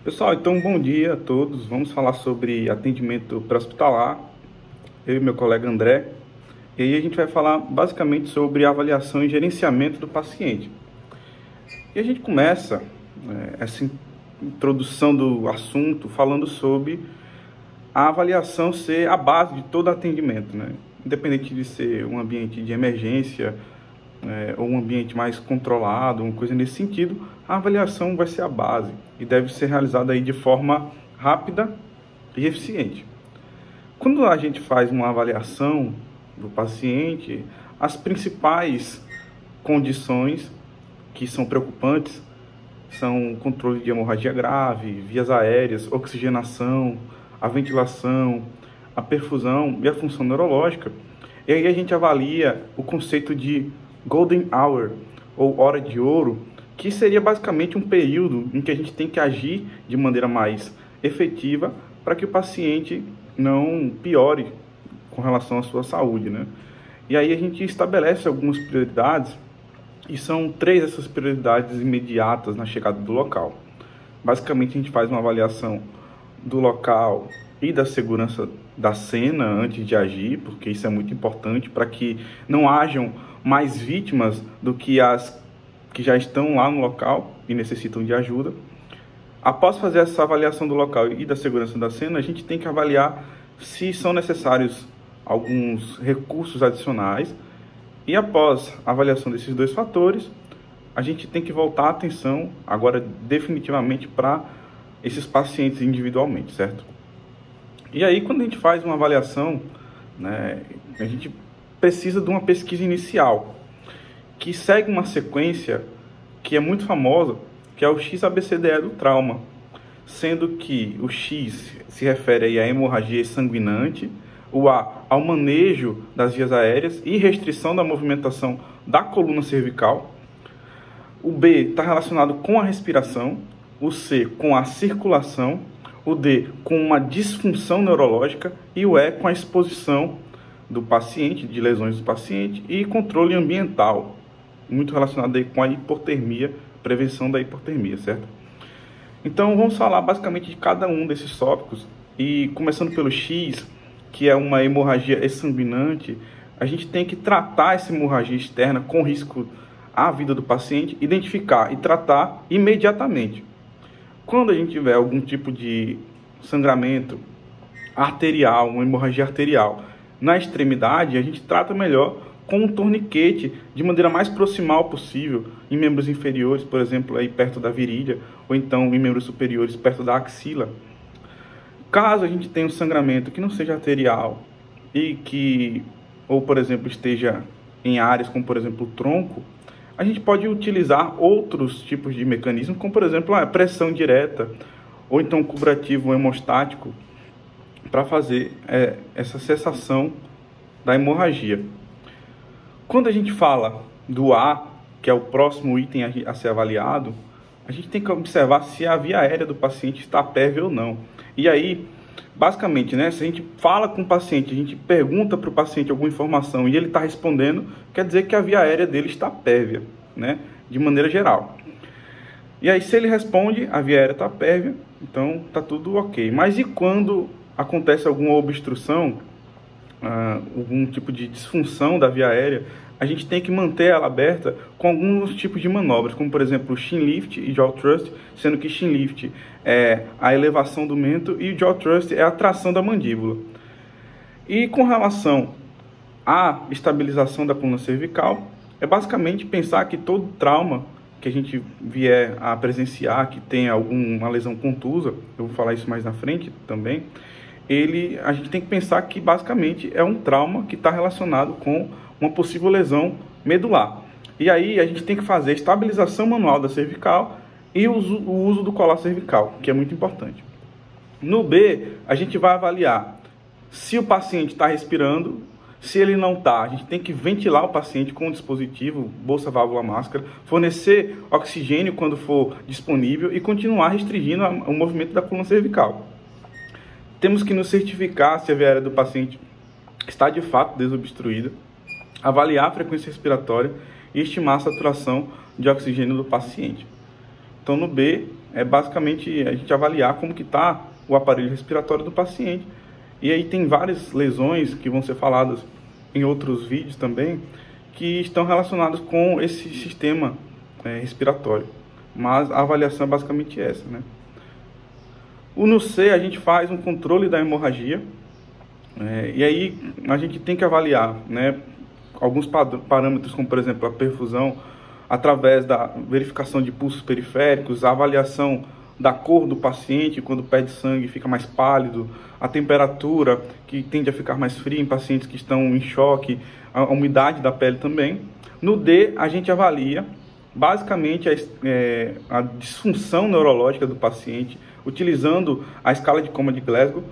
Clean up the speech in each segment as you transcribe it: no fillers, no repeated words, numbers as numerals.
Pessoal, então bom dia a todos. Vamos falar sobre atendimento pré-hospitalar, eu e meu colega André. E aí a gente vai falar basicamente sobre avaliação e gerenciamento do paciente. E a gente começa essa introdução do assunto falando sobre a avaliação ser a base de todo atendimento, né? Independente de ser um ambiente de emergência, ou um ambiente mais controlado, uma coisa nesse sentido, a avaliação vai ser a base e deve ser realizada aí de forma rápida e eficiente. Quando a gente faz uma avaliação do paciente, as principais condições que são preocupantes são controle de hemorragia grave, vias aéreas, oxigenação, a ventilação, a perfusão e a função neurológica. E aí a gente avalia o conceito de Golden Hour, ou hora de ouro, que seria basicamente um período em que a gente tem que agir de maneira mais efetiva para que o paciente não piore com relação à sua saúde, né? E aí a gente estabelece algumas prioridades, e são 3 essas prioridades imediatas na chegada do local. Basicamente a gente faz uma avaliação do local e da segurança da cena antes de agir, porque isso é muito importante para que não hajam mais vítimas do que as que já estão lá no local e necessitam de ajuda. Após fazer essa avaliação do local e da segurança da cena, a gente tem que avaliar se são necessários alguns recursos adicionais. E após a avaliação desses 2 fatores, a gente tem que voltar a atenção agora definitivamente para esses pacientes individualmente, certo? E aí, quando a gente faz uma avaliação, né, a gente precisa de uma pesquisa inicial, que segue uma sequência que é muito famosa, que é o XABCDE do trauma, sendo que o X se refere aí à hemorragia sanguinante, o A ao manejo das vias aéreas e restrição da movimentação da coluna cervical, o B está relacionado com a respiração, o C com a circulação, o D com uma disfunção neurológica e o E com a exposição do paciente, de lesões do paciente e controle ambiental, muito relacionado aí com a hipotermia, prevenção da hipotermia, certo? Então vamos falar basicamente de cada um desses tópicos e começando pelo X, que é uma hemorragia exsanguinante, a gente tem que tratar essa hemorragia externa com risco à vida do paciente, identificar e tratar imediatamente. Quando a gente tiver algum tipo de sangramento arterial, uma hemorragia arterial na extremidade, a gente trata melhor com um torniquete de maneira mais proximal possível em membros inferiores, por exemplo, aí perto da virilha, ou então em membros superiores perto da axila. Caso a gente tenha um sangramento que não seja arterial e que, ou por exemplo, esteja em áreas como por exemplo o tronco, a gente pode utilizar outros tipos de mecanismos, como por exemplo a pressão direta, ou então curativo hemostático, para fazer essa cessação da hemorragia. Quando a gente fala do A, que é o próximo item a ser avaliado, a gente tem que observar se a via aérea do paciente está pérvia ou não. E aí, basicamente, né, se a gente fala com o paciente, a gente pergunta para o paciente alguma informação e ele está respondendo, quer dizer que a via aérea dele está pérvia, né, de maneira geral. E aí, se ele responde, a via aérea está pérvia, então está tudo ok. Mas e quando acontece alguma obstrução, algum tipo de disfunção da via aérea, a gente tem que manter ela aberta com alguns tipos de manobras, como por exemplo o chin lift e jaw thrust, sendo que chin lift é a elevação do mento e o jaw thrust é a tração da mandíbula. E com relação à estabilização da coluna cervical, é basicamente pensar que todo trauma que a gente vier a presenciar, que tenha alguma lesão contusa, eu vou falar isso mais na frente também, a gente tem que pensar que basicamente é um trauma que está relacionado com uma possível lesão medular. E aí a gente tem que fazer a estabilização manual da cervical e o uso do colar cervical, que é muito importante. No B, a gente vai avaliar se o paciente está respirando. Se ele não está, a gente tem que ventilar o paciente com o dispositivo, bolsa, válvula, máscara, fornecer oxigênio quando for disponível e continuar restringindo o movimento da coluna cervical. Temos que nos certificar se a via aérea do paciente está de fato desobstruída, avaliar a frequência respiratória e estimar a saturação de oxigênio do paciente. Então, no B, é basicamente a gente avaliar como que está o aparelho respiratório do paciente. E aí tem várias lesões que vão ser faladas em outros vídeos também, que estão relacionadas com esse sistema respiratório. Mas a avaliação é basicamente essa, né? No C a gente faz um controle da hemorragia, e aí a gente tem que avaliar, né, alguns parâmetros, como por exemplo a perfusão, através da verificação de pulsos periféricos, a avaliação da cor do paciente, quando perde sangue fica mais pálido, a temperatura, que tende a ficar mais fria em pacientes que estão em choque, a umidade da pele também. No D, a gente avalia basicamente a disfunção neurológica do paciente, utilizando a escala de coma de Glasgow,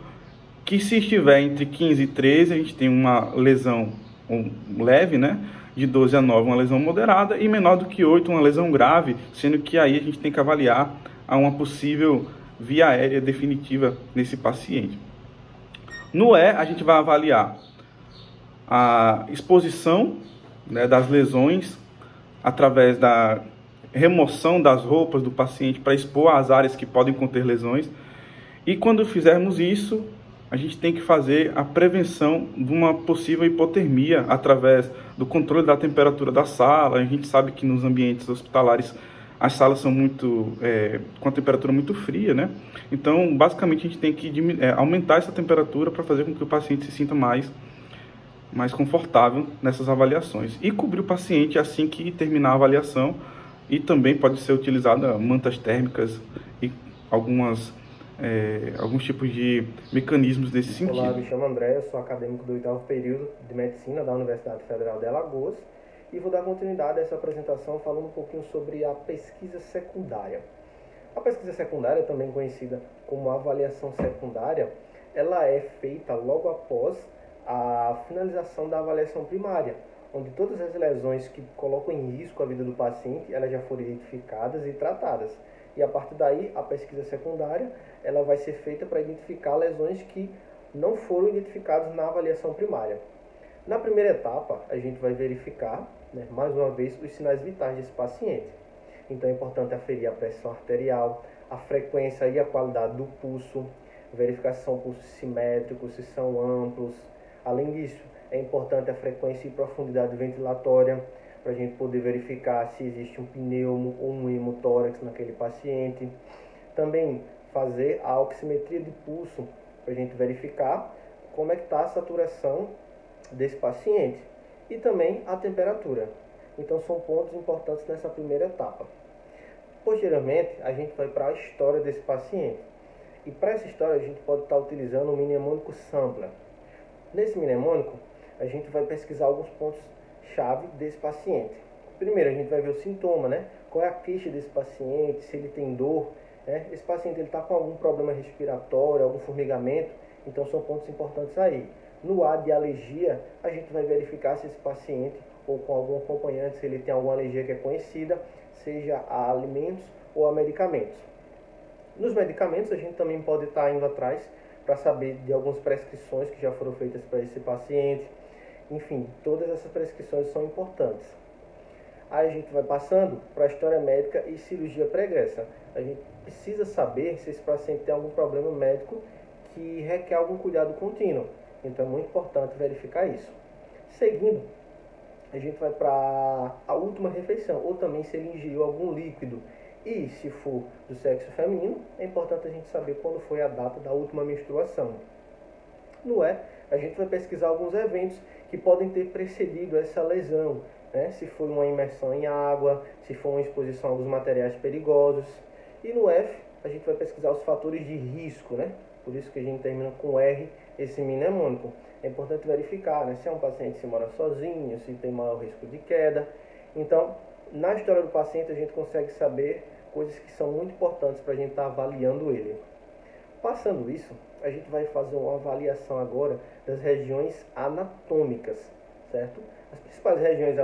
que se estiver entre 15 e 13, a gente tem uma lesão leve, né? De 12 a 9, uma lesão moderada, e menor do que 8, uma lesão grave, sendo que aí a gente tem que avaliar uma possível via aérea definitiva nesse paciente. No E, a gente vai avaliar a exposição, né, das lesões através da remoção das roupas do paciente para expor as áreas que podem conter lesões. E quando fizermos isso, a gente tem que fazer a prevenção de uma possível hipotermia através do controle da temperatura da sala. A gente sabe que nos ambientes hospitalares as salas são com a temperatura muito fria, né? Então, basicamente, a gente tem que aumentar essa temperatura para fazer com que o paciente se sinta mais confortável nessas avaliações. E cobrir o paciente assim que terminar a avaliação. E também pode ser utilizada mantas térmicas e alguns tipos de mecanismos nesse sentido. Olá, me chamo André, eu sou acadêmico do 8º período de Medicina da Universidade Federal de Alagoas e vou dar continuidade a essa apresentação falando um pouquinho sobre a pesquisa secundária. A pesquisa secundária, também conhecida como avaliação secundária, ela é feita logo após a finalização da avaliação primária, onde todas as lesões que colocam em risco a vida do paciente, elas já foram identificadas e tratadas. E a partir daí, a pesquisa secundária, ela vai ser feita para identificar lesões que não foram identificadas na avaliação primária. Na primeira etapa, a gente vai verificar, né, mais uma vez, os sinais vitais desse paciente. Então é importante aferir a pressão arterial, a frequência e a qualidade do pulso, verificação pulsos simétricos, se são amplos. Além disso, é importante a frequência e profundidade ventilatória, para a gente poder verificar se existe um pneumo ou um hemotórax naquele paciente. Também fazer a oximetria de pulso, para a gente verificar como é que está a saturação desse paciente. E também a temperatura. Então são pontos importantes nessa primeira etapa. Posteriormente, a gente vai para a história desse paciente. E para essa história, a gente pode estar utilizando o mnemônico Sampler. Nesse mnemônico, a gente vai pesquisar alguns pontos-chave desse paciente. Primeiro, a gente vai ver o sintoma, né? Qual é a queixa desse paciente, se ele tem dor, né? Esse paciente está com algum problema respiratório, algum formigamento, então são pontos importantes aí. No A de alergia, a gente vai verificar se esse paciente, ou com algum acompanhante, se ele tem alguma alergia que é conhecida, seja a alimentos ou a medicamentos. Nos medicamentos, a gente também pode estar indo atrás para saber de algumas prescrições que já foram feitas para esse paciente. Enfim, todas essas prescrições são importantes. Aí a gente vai passando para a história médica e cirurgia pregressa. A gente precisa saber se esse paciente tem algum problema médico que requer algum cuidado contínuo. Então é muito importante verificar isso. Seguindo, a gente vai para a última refeição, ou também se ele ingeriu algum líquido. E se for do sexo feminino, é importante a gente saber quando foi a data da última menstruação. No E, a gente vai pesquisar alguns eventos que podem ter precedido essa lesão, né? Se foi uma imersão em água, se foi uma exposição a alguns materiais perigosos. E no F, a gente vai pesquisar os fatores de risco, né? Por isso que a gente termina com R, esse mnemônico. É importante verificar, né, se é um paciente que mora sozinho, se tem maior risco de queda. Então, na história do paciente, a gente consegue saber coisas que são muito importantes para a gente estar avaliando ele. Passando isso, a gente vai fazer uma avaliação agora das regiões anatômicas, certo? As principais regiões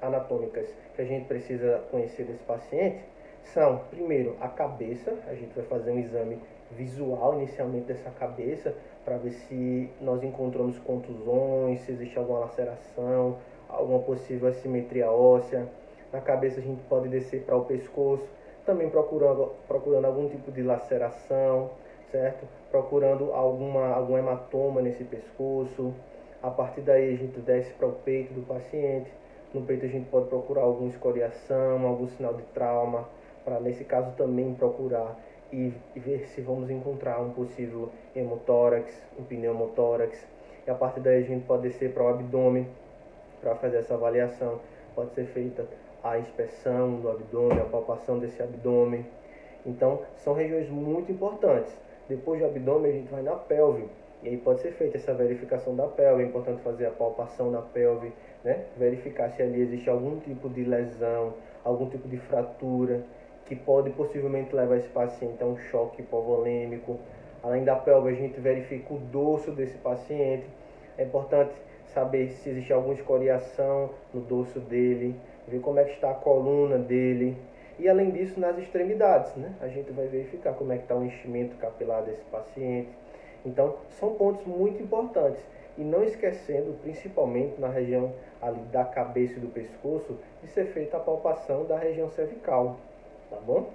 anatômicas que a gente precisa conhecer desse paciente são, primeiro, a cabeça. A gente vai fazer um exame visual inicialmente dessa cabeça para ver se nós encontramos contusões, se existe alguma laceração, alguma possível assimetria óssea. Na cabeça a gente pode descer para o pescoço, também procurando algum tipo de laceração, certo? Procurando algum hematoma nesse pescoço. A partir daí a gente desce para o peito do paciente. No peito a gente pode procurar alguma escoriação, algum sinal de trauma, para nesse caso também procurar e ver se vamos encontrar um possível hemotórax, um pneumotórax. E a partir daí a gente pode descer para o abdômen para fazer essa avaliação. Pode ser feita a inspeção do abdômen, a palpação desse abdômen. Então, são regiões muito importantes. Depois do abdômen, a gente vai na pelve. E aí pode ser feita essa verificação da pelve. É importante fazer a palpação da pelve, né? Verificar se ali existe algum tipo de lesão, algum tipo de fratura, que pode possivelmente levar esse paciente a um choque hipovolêmico. Além da pelve, a gente verifica o dorso desse paciente. É importante saber se existe alguma escoriação no dorso dele, ver como é que está a coluna dele. E além disso, nas extremidades, né? A gente vai verificar como é que está o enchimento capilar desse paciente. Então, são pontos muito importantes. E não esquecendo, principalmente na região ali da cabeça e do pescoço, de ser feita a palpação da região cervical, tá bom?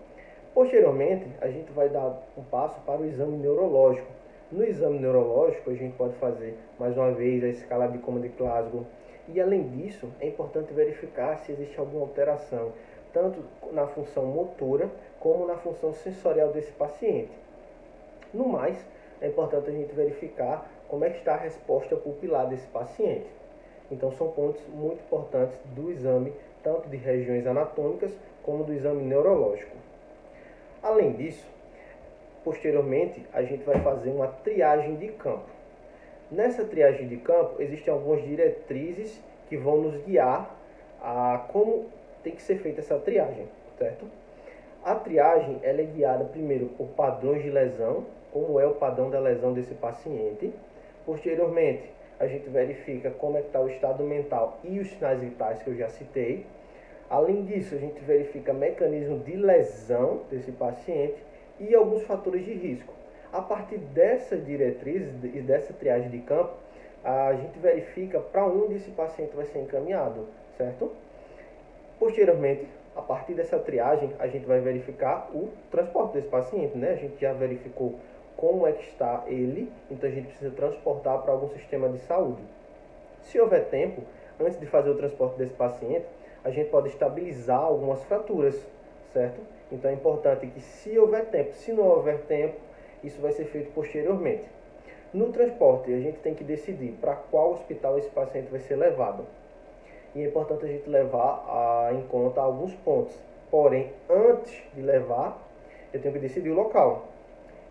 Posteriormente, a gente vai dar um passo para o exame neurológico. No exame neurológico, a gente pode fazer, mais uma vez, a escala de Coma de Glasgow. E, além disso, é importante verificar se existe alguma alteração, tanto na função motora, como na função sensorial desse paciente. No mais, é importante a gente verificar como é que está a resposta pupilar desse paciente. Então, são pontos muito importantes do exame, tanto de regiões anatômicas, como do exame neurológico. Além disso, posteriormente, a gente vai fazer uma triagem de campo. Nessa triagem de campo, existem algumas diretrizes que vão nos guiar a como tem que ser feita essa triagem, certo? A triagem ela é guiada primeiro por padrões de lesão, como é o padrão da lesão desse paciente. Posteriormente, a gente verifica como é que está o estado mental e os sinais vitais que eu já citei. Além disso, a gente verifica mecanismo de lesão desse paciente e alguns fatores de risco. A partir dessa diretriz e dessa triagem de campo, a gente verifica para onde esse paciente vai ser encaminhado, certo? Posteriormente, a partir dessa triagem, a gente vai verificar o transporte desse paciente, né? A gente já verificou como é que está ele, então a gente precisa transportar para algum sistema de saúde. Se houver tempo, antes de fazer o transporte desse paciente, a gente pode estabilizar algumas fraturas, certo? Então é importante que se houver tempo, se não houver tempo, isso vai ser feito posteriormente. No transporte, a gente tem que decidir para qual hospital esse paciente vai ser levado. E é importante a gente levar em conta alguns pontos. Porém, antes de levar, eu tenho que decidir o local.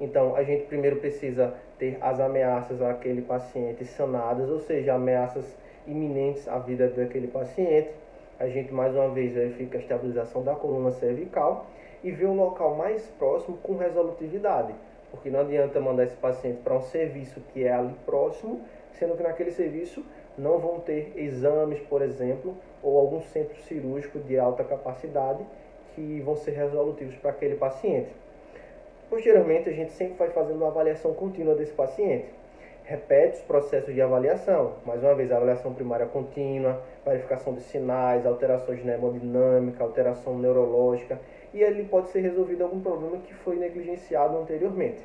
Então, a gente primeiro precisa ter as ameaças àquele paciente sanadas, ou seja, ameaças iminentes à vida daquele paciente. A gente, mais uma vez, verifica a estabilização da coluna cervical e vê um local mais próximo com resolutividade. Porque não adianta mandar esse paciente para um serviço que é ali próximo, sendo que naquele serviço não vão ter exames, por exemplo, ou algum centro cirúrgico de alta capacidade que vão ser resolutivos para aquele paciente. Posteriormente, a gente sempre vai fazendo uma avaliação contínua desse paciente. Repete os processos de avaliação. Mais uma vez, a avaliação primária contínua, verificação de sinais, alterações de hemodinâmica, alteração neurológica, e ali pode ser resolvido algum problema que foi negligenciado anteriormente.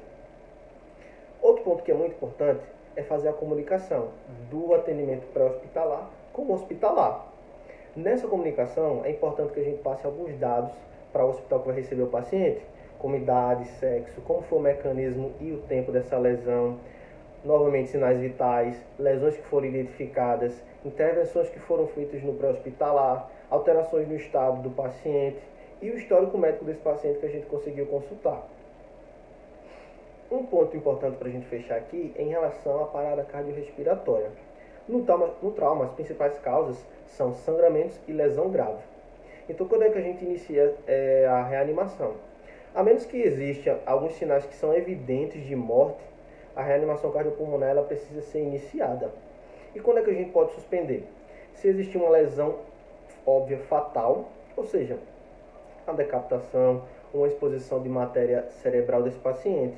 Outro ponto que é muito importante é fazer a comunicação do atendimento pré-hospitalar com o hospitalar. Nessa comunicação, é importante que a gente passe alguns dados para o hospital que vai receber o paciente, como idade, sexo, como foi o mecanismo e o tempo dessa lesão, novamente sinais vitais, lesões que foram identificadas, intervenções que foram feitas no pré-hospitalar, alterações no estado do paciente e o histórico médico desse paciente que a gente conseguiu consultar. Um ponto importante para a gente fechar aqui é em relação à parada cardiorrespiratória. No trauma, as principais causas são sangramentos e lesão grave. Então, quando é que a gente inicia a reanimação? A menos que existam alguns sinais que são evidentes de morte, a reanimação cardiopulmonar ela precisa ser iniciada. E quando é que a gente pode suspender? Se existir uma lesão óbvia fatal, ou seja, a decapitação, uma exposição de matéria cerebral desse paciente,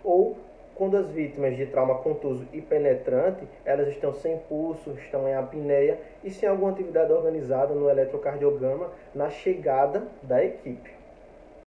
ou quando as vítimas de trauma contuso e penetrante, elas estão sem pulso, estão em apneia e sem alguma atividade organizada no eletrocardiograma na chegada da equipe.